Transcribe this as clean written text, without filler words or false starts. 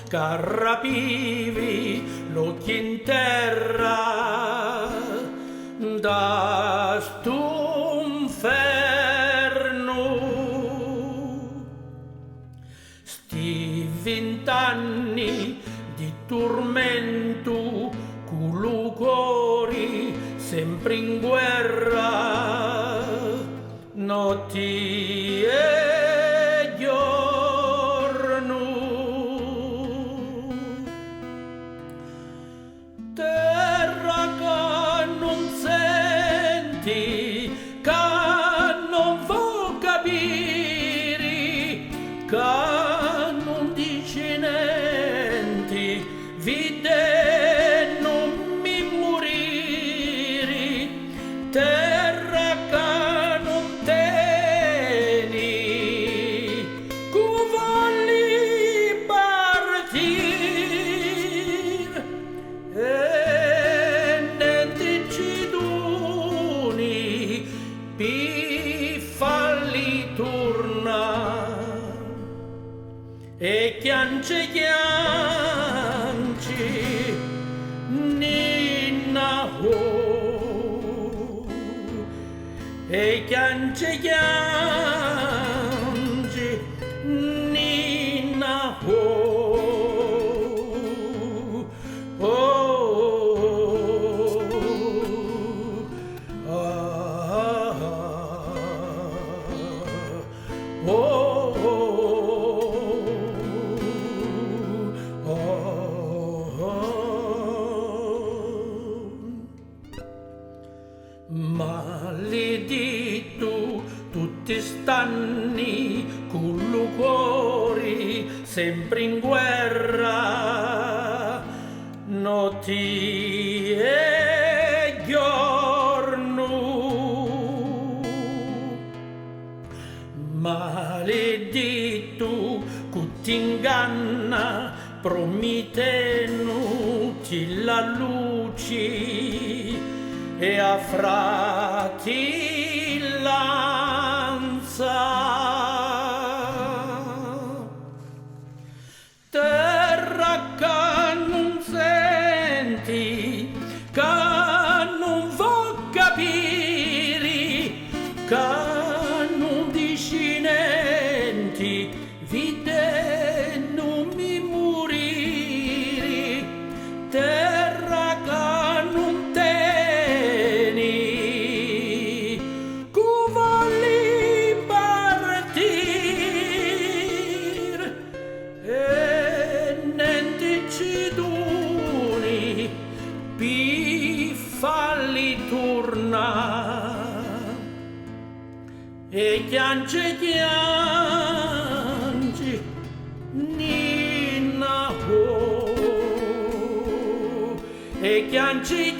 carrapivi l'occhio in terra da st'inferno. Sti 20 anni di tormento cu cuori sempre in guerra, notti e giorno. Terra che non senti, che non vuoi capire, che non dici niente, vide non mi morire. Terra che non teni, che volli partir, e niente ci doni per farli tornare. E chiance ninna ho, e chiance ninna ho, oh, ah, oh, maledetto tutti st'anni con lo cuore sempre in guerra, notti e giorno. Maledetto che ti inganna promettendoci la luce e a fratellanza. Terra che non senti, che non vuoi capire, che non dici niente, vide non mi morire. Terra che non teni, che volli partir, e niente ci doni per farli tornare. E chiance ninna ho, e chiance